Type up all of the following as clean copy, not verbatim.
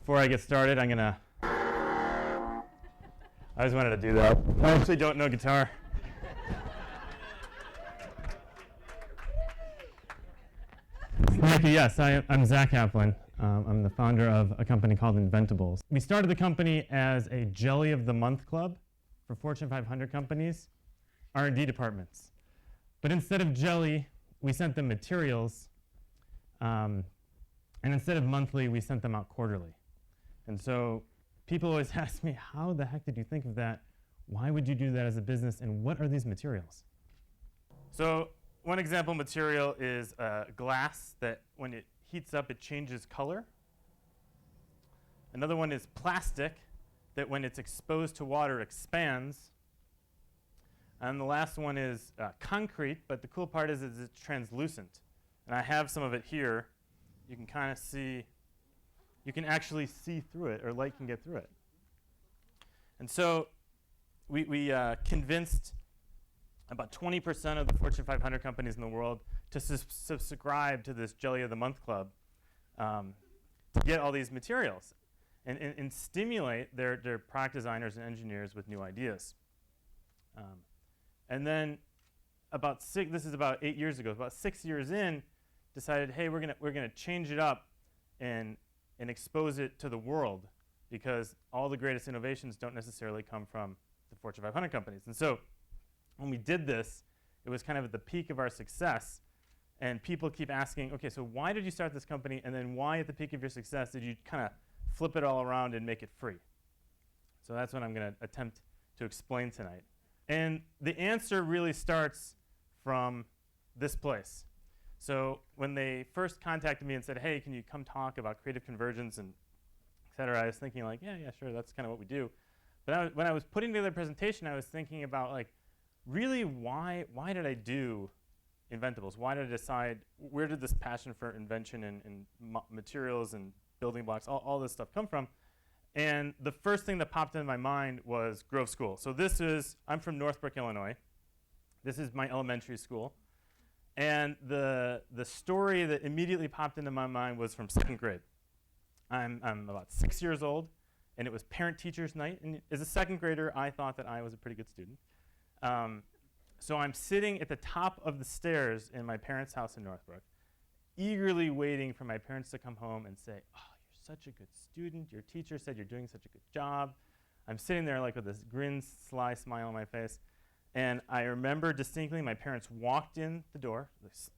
Before I get started, I always wanted to do that. I actually don't know guitar. Thank you. Yes, I'm Zach Kaplan. I'm the founder of a company called Inventa Bowls. We started the company as a Jelly of the Month club for Fortune 500 companies, R&D departments. But instead of jelly, we sent them materials. And instead of monthly, we sent them out quarterly. And so people always ask me, how the heck did you think of that? Why would you do that as a business? And what are these materials? So one example material is glass that when it heats up, it changes color. Another one is plastic that when it's exposed to water expands. And the last one is concrete, but the cool part is it's translucent. And I have some of it here. You can kind of see, you can actually see through it, or light can get through it. And so we convinced about 20% of the Fortune 500 companies in the world to subscribe to this Jelly of the Month club to get all these materials and stimulate their product designers and engineers with new ideas. And then this is about 8 years ago, about 6 years in, decided, hey, we're gonna change it up and expose it to the world, because all the greatest innovations don't necessarily come from the Fortune 500 companies. And so when we did this, it was kind of at the peak of our success. And people keep asking, OK, so why did you start this company? And then why at the peak of your success did you kind of flip it all around and make it free? So that's what I'm going to attempt to explain tonight. And the answer really starts from this place. So when they first contacted me and said, hey, can you come talk about creative convergence and et cetera, I was thinking like, yeah, sure, that's kind of what we do. But when I was putting together the presentation, I was thinking about, like, really why did I do Inventa Bowls? Why did I decide, where did this passion for invention and materials and building blocks, all this stuff come from? And the first thing that popped into my mind was Grove School. So I'm from Northbrook, Illinois. This is my elementary school. And the story that immediately popped into my mind was from 2nd grade. I'm about 6 years old, and it was parent-teachers night. And as a 2nd grader, I thought that I was a pretty good student. So I'm sitting at the top of the stairs in my parents' house in Northbrook, eagerly waiting for my parents to come home and say, oh, you're such a good student. Your teacher said you're doing such a good job. I'm sitting there like with this grin, sly smile on my face. And I remember distinctly my parents walked in the door.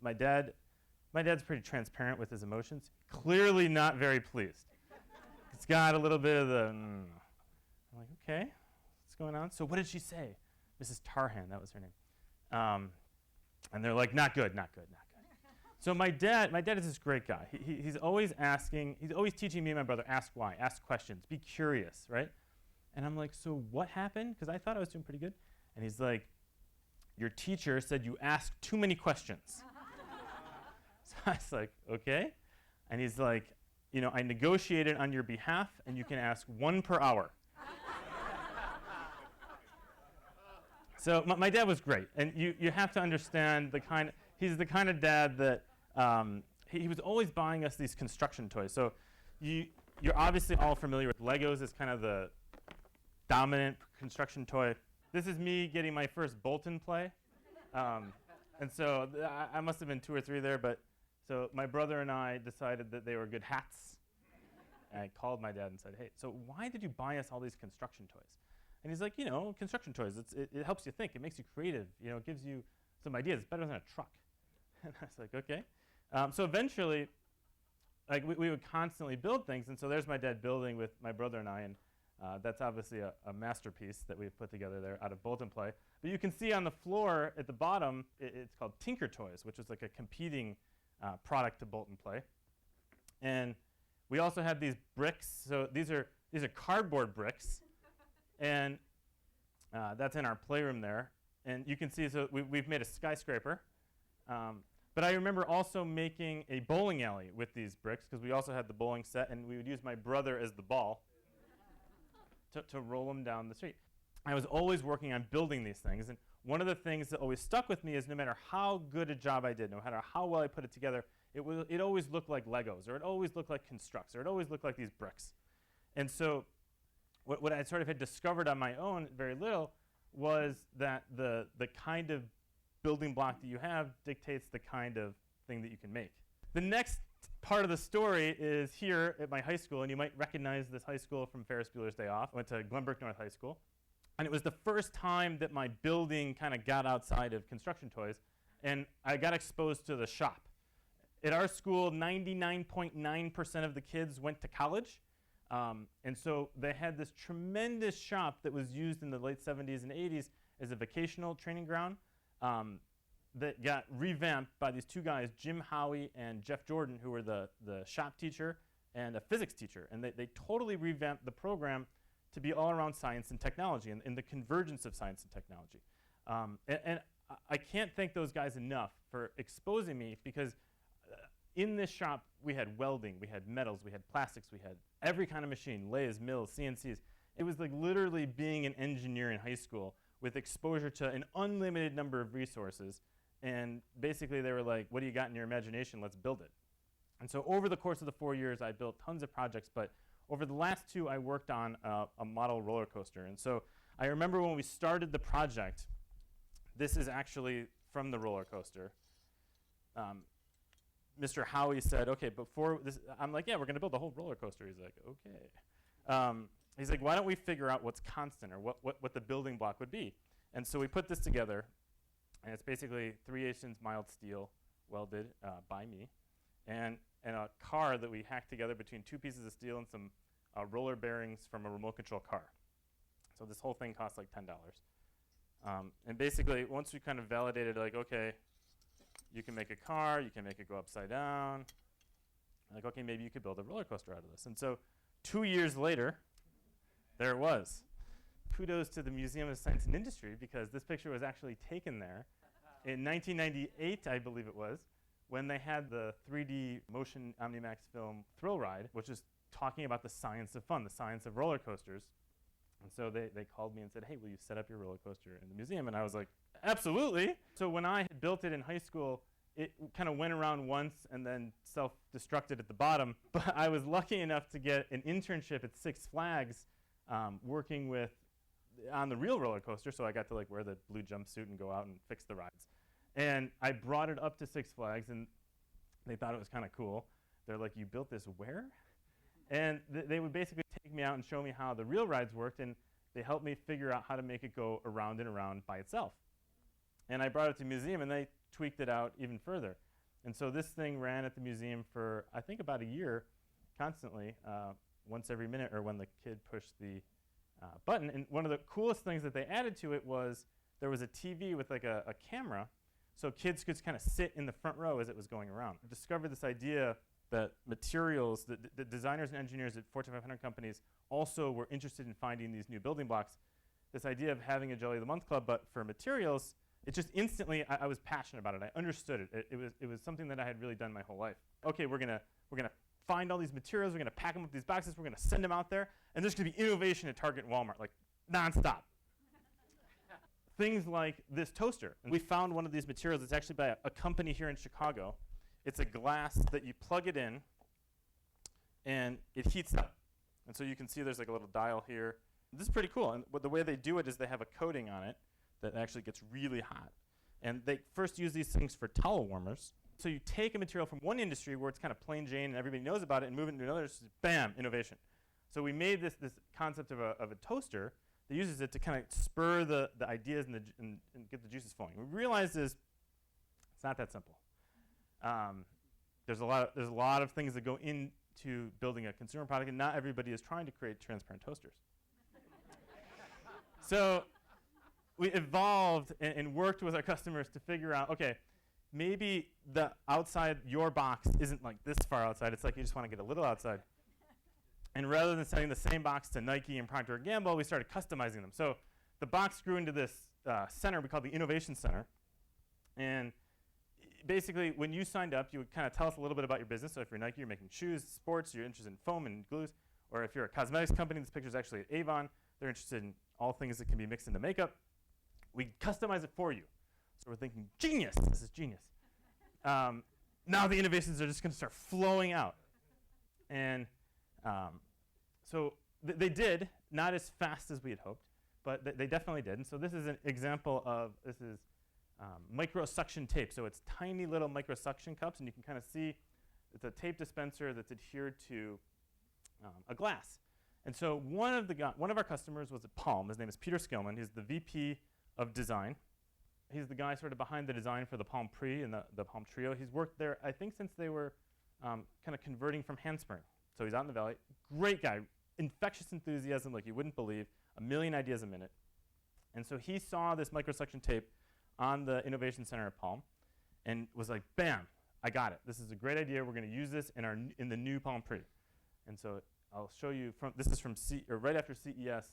My dad's pretty transparent with his emotions. Clearly not very pleased. It's got a little bit of the, I'm like, OK, what's going on? So what did she say? Mrs. Tarhan, that was her name. And they're like, not good, not good, not good. So my dad is this great guy. He's always teaching me and my brother, ask why, ask questions, be curious, right? And I'm like, so what happened? Because I thought I was doing pretty good. And he's like, your teacher said you asked too many questions. So I was like, OK. And he's like, I negotiated on your behalf, and you can ask 1 per hour. So my dad was great. And you have to understand he's the kind of dad that he was always buying us these construction toys. So you're obviously all familiar with Legos as kind of the dominant construction toy. This is me getting my first Bolton play. And so I must have been 2 or 3 there. But so my brother and I decided that they were good hats. And I called my dad and said, hey, so why did you buy us all these construction toys? And he's like, construction toys, it helps you think. It makes you creative. It gives you some ideas. It's better than a truck. And I was like, OK. So eventually, like we would constantly build things. And so there's my dad building with my brother and I. And that's obviously a masterpiece that we've put together there out of Bolton Play. But you can see on the floor at the bottom, it's called Tinker Toys, which is like a competing product to Bolton Play. And we also have these bricks. So these are cardboard bricks. And that's in our playroom there. And you can see, so we've made a skyscraper. But I remember also making a bowling alley with these bricks, because we also had the bowling set. And we would use my brother as the ball to roll them down the street. I was always working on building these things. And one of the things that always stuck with me is no matter how good a job I did, no matter how well I put it together, it always looked like Legos, or it always looked like constructs, or it always looked like these bricks. And so what I sort of had discovered on my own, very little, was that the kind of building block that you have dictates the kind of thing that you can make. The next part of the story is here at my high school, and you might recognize this high school from Ferris Bueller's Day Off. I went to Glenbrook North High School, and it was the first time that my building kind of got outside of construction toys, and I got exposed to the shop. At our school, 99.9% of the kids went to college, and so they had this tremendous shop that was used in the late 70s and 80s as a vocational training ground. That got revamped by these two guys, Jim Howie and Jeff Jordan, who were the shop teacher and a physics teacher. And they totally revamped the program to be all around science and technology and the convergence of science and technology. And I can't thank those guys enough for exposing me, because in this shop we had welding, we had metals, we had plastics, we had every kind of machine, lathes, mills, CNCs. It was like literally being an engineer in high school with exposure to an unlimited number of resources. And basically they were like, what do you got in your imagination? Let's build it. And so over the course of the 4 years, I built tons of projects. But over the last 2, I worked on a model roller coaster. And so I remember when we started the project, this is actually from the roller coaster. Mr. Howie said, okay, before this, I'm like, yeah, we're going to build the whole roller coaster. He's like, okay. He's like, why don't we figure out what's constant, or what the building block would be? And so we put this together. And it's basically 3/8 mild steel welded by me, and a car that we hacked together between 2 pieces of steel and some roller bearings from a remote control car. So this whole thing cost like $10. And basically, once we kind of validated, like, okay, you can make a car, you can make it go upside down. Like, okay, maybe you could build a roller coaster out of this. And so 2 years later, there it was. Kudos to the Museum of Science and Industry, because this picture was actually taken there in 1998, I believe it was, when they had the 3D motion Omnimax film Thrill Ride, which is talking about the science of fun, the science of roller coasters. And so they called me and said, hey, will you set up your roller coaster in the museum? And I was like, absolutely. So when I had built it in high school, it kind of went around once and then self-destructed at the bottom. But I was lucky enough to get an internship at Six Flags working with on the real roller coaster, so I got to like wear the blue jumpsuit and go out and fix the rides. And I brought it up to Six Flags, and they thought it was kind of cool. They're like, you built this where? And they would basically take me out and show me how the real rides worked, and they helped me figure out how to make it go around and around by itself. And I brought it to the museum, and they tweaked it out even further. And so this thing ran at the museum for, I think, about a year, constantly, once every minute, or when the kid pushed the button. And one of the coolest things that they added to it was there was a TV with like a camera, so kids could kind of sit in the front row as it was going around. I discovered this idea that materials, the designers and engineers at Fortune 500 companies also were interested in finding these new building blocks. This idea of having a Jelly of the Month Club, but for materials, it just instantly, I was passionate about it. I understood it. It was something that I had really done my whole life. Okay, we're gonna find all these materials, we're going to pack them up these boxes, we're going to send them out there, and there's going to be innovation at Target and Walmart, like nonstop. Things like this toaster. And we found one of these materials. It's actually by a company here in Chicago. It's a glass that you plug it in, and it heats up. And so you can see there's like a little dial here. This is pretty cool. And the way they do it is they have a coating on it that actually gets really hot. And they first use these things for towel warmers. So you take a material from one industry where it's kind of plain Jane and everybody knows about it, and move it into another, bam, innovation. So we made this concept of a toaster that uses it to kind of spur the ideas and get the juices flowing. We realized it's not that simple. There's a lot of things that go into building a consumer product, and not everybody is trying to create transparent toasters. So we evolved and worked with our customers to figure out, okay, maybe the outside your box isn't like this far outside. It's like you just want to get a little outside. And rather than sending the same box to Nike and Procter & Gamble, we started customizing them. So the box grew into this center we call the Innovation Center. And basically, when you signed up, you would kind of tell us a little bit about your business. So if you're Nike, you're making shoes, sports, you're interested in foam and glues. Or if you're a cosmetics company, this picture is actually at Avon. They're interested in all things that can be mixed into makeup. We customize it for you. So we're thinking, genius, this is genius. Now the innovations are just going to start flowing out. And so They did, not as fast as we had hoped, but they definitely did. And so this is an example of, this is microsuction tape. So it's tiny little microsuction cups, and you can kind of see it's a tape dispenser that's adhered to a glass. And so one of our customers was at Palm. His name is Peter Skillman. He's the VP of design. He's the guy sort of behind the design for the Palm Pre and the Palm Trio. He's worked there, I think, since they were kind of converting from handspring. So he's out in the valley. Great guy, infectious enthusiasm like you wouldn't believe, a million ideas a minute. And so he saw this microsuction tape on the Innovation Center at Palm and was like, bam, I got it. This is a great idea. We're going to use this in the new Palm Pre. And so I'll show you this is from right after CES.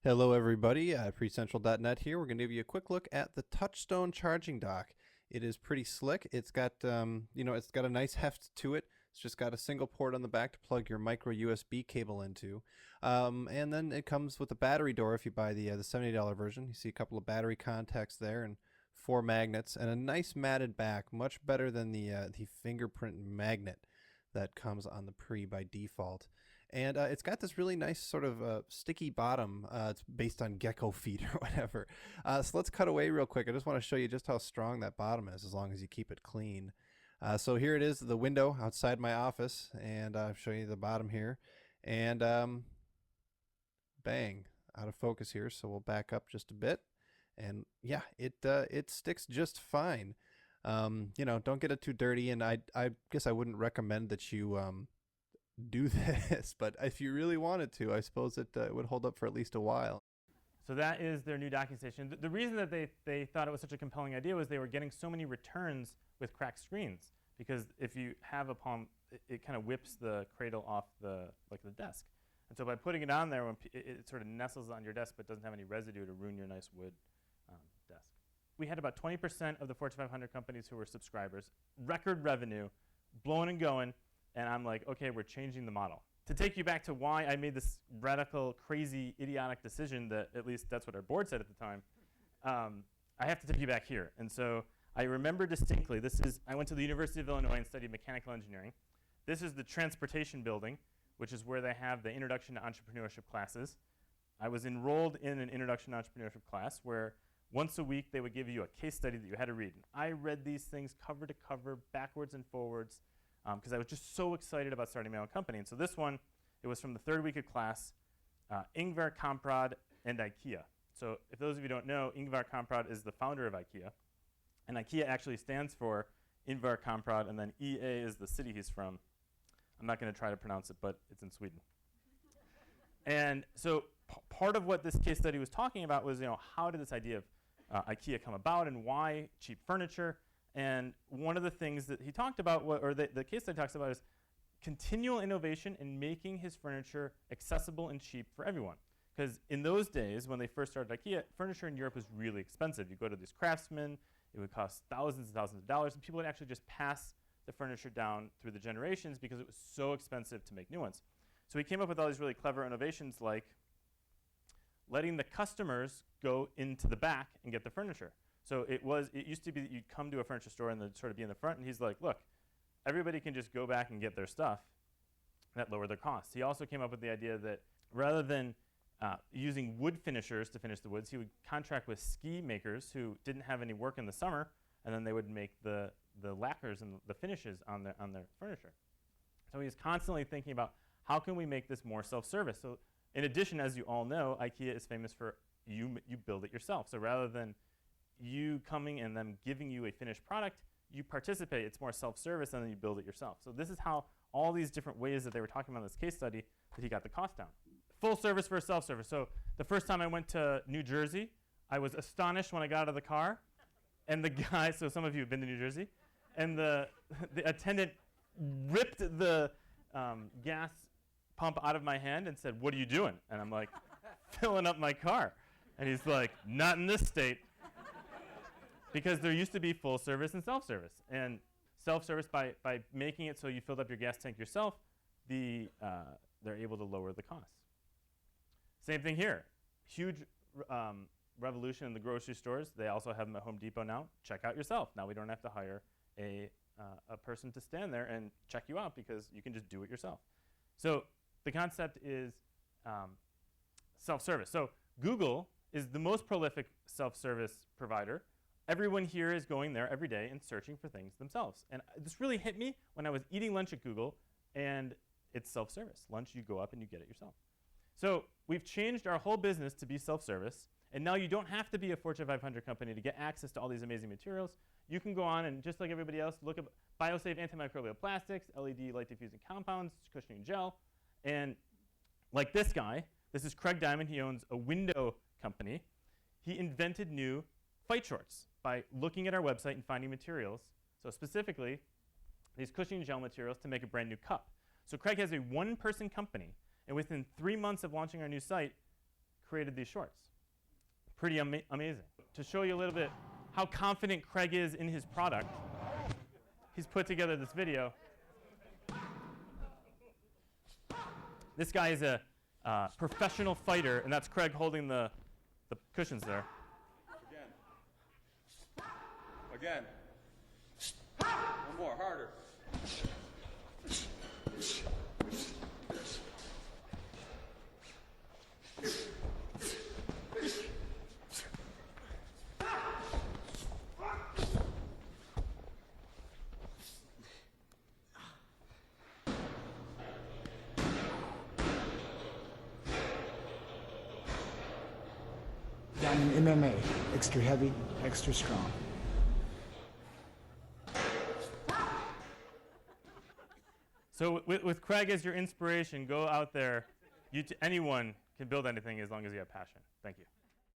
Hello everybody, PreCentral.net here. We're going to give you a quick look at the touchstone charging dock. It is pretty slick. It's got it's got a nice heft to it. It's just got a single port on the back to plug your micro USB cable into. And then it comes with a battery door if you buy the $70 version. You see a couple of battery contacts there and 4 magnets and a nice matted back, much better than the fingerprint magnet that comes on the Pre by default. And it's got this really nice sort of sticky bottom. It's based on gecko feet or whatever. So let's cut away real quick. I just want to show you just how strong that bottom is as long as you keep it clean. So here it is, the window outside my office, and I'll show you the bottom here. And bang, out of focus here, so we'll back up just a bit. And yeah, it sticks just fine. Don't get it too dirty, and I guess I wouldn't recommend that you do this, but if you really wanted to, I suppose it would hold up for at least a while. So that is their new docking station. The reason that they thought it was such a compelling idea was they were getting so many returns with cracked screens, because if you have a Palm, it kind of whips the cradle off the desk. And so by putting it on there, when it sort of nestles on your desk but doesn't have any residue to ruin your nice wood desk. We had about 20% of the Fortune 500 companies who were subscribers, record revenue, blowing and going. And I'm like, okay, we're changing the model. To take you back to why I made this radical, crazy, idiotic decision that at least that's what our board said at the time, I have to take you back here. And so I remember distinctly, I went to the University of Illinois and studied mechanical engineering. This is the transportation building, which is where they have the Introduction to Entrepreneurship classes. I was enrolled in an Introduction to Entrepreneurship class where once a week they would give you a case study that you had to read. And I read these things cover to cover, backwards and forwards, because I was just so excited about starting my own company. And so this one, it was from the 3rd week of class, Ingvar Kamprad and IKEA. So if those of you don't know, Ingvar Kamprad is the founder of IKEA. And IKEA actually stands for Ingvar Kamprad, and then EA is the city he's from. I'm not going to try to pronounce it, but it's in Sweden. And so part of what this case study was talking about was, how did this idea of IKEA come about and why cheap furniture? And one of the things that he talked about, the case study talks about, is continual innovation in making his furniture accessible and cheap for everyone. Because in those days, when they first started IKEA, furniture in Europe was really expensive. You go to these craftsmen, it would cost thousands and thousands of dollars, and people would actually just pass the furniture down through the generations because it was so expensive to make new ones. So he came up with all these really clever innovations, like letting the customers go into the back and get the furniture. So it used to be that you'd come to a furniture store and they'd sort of be in the front, and he's like, look, everybody can just go back and get their stuff. That lowered their costs. He also came up with the idea that rather than using wood finishers to finish the woods, he would contract with ski makers who didn't have any work in the summer, and then they would make the lacquers and the finishes on their furniture. So he's constantly thinking about how can we make this more self-service. So in addition, as you all know, IKEA is famous for you build it yourself. So rather than you coming and them giving you a finished product, you participate. It's more self-service, and then you build it yourself. So this is how all these different ways that they were talking about in this case study that he got the cost down. Full service versus self-service. So the first time I went to New Jersey, I was astonished when I got out of the car. And the guy, so some of you have been to New Jersey, and the attendant ripped the gas pump out of my hand and said, "What are you doing?" And I'm like, "Filling up my car." And he's like, "Not in this state." Because there used to be full service and self-service. And self-service, by making it so you filled up your gas tank yourself, they're able to lower the costs. Same thing here. Huge revolution in the grocery stores. They also have them at Home Depot now. Check out yourself. Now we don't have to hire a person to stand there and check you out because you can just do it yourself. So the concept is self-service. So Google is the most prolific self-service provider. Everyone here is going there every day and searching for things themselves. And this really hit me when I was eating lunch at Google, and it's self-service. Lunch, you go up and you get it yourself. So we've changed our whole business to be self-service, and now you don't have to be a Fortune 500 company to get access to all these amazing materials. You can go on and, just like everybody else, look at biosafe antimicrobial plastics, LED light diffusing compounds, cushioning gel, and like this guy, this is Craig Diamond. He owns a window company. He invented new fight shorts by looking at our website and finding materials. So specifically, these cushioning gel materials to make a brand new cup. So Craig has a one-person company, and within 3 months of launching our new site, created these shorts. Pretty amazing. To show you a little bit how confident Craig is in his product, he's put together this video. This guy is a professional fighter, and that's Craig holding the cushions there. Again. One more, harder. Done in MMA, extra heavy, extra strong. So with Craig as your inspiration, go out there. Anyone can build anything as long as you have passion. Thank you.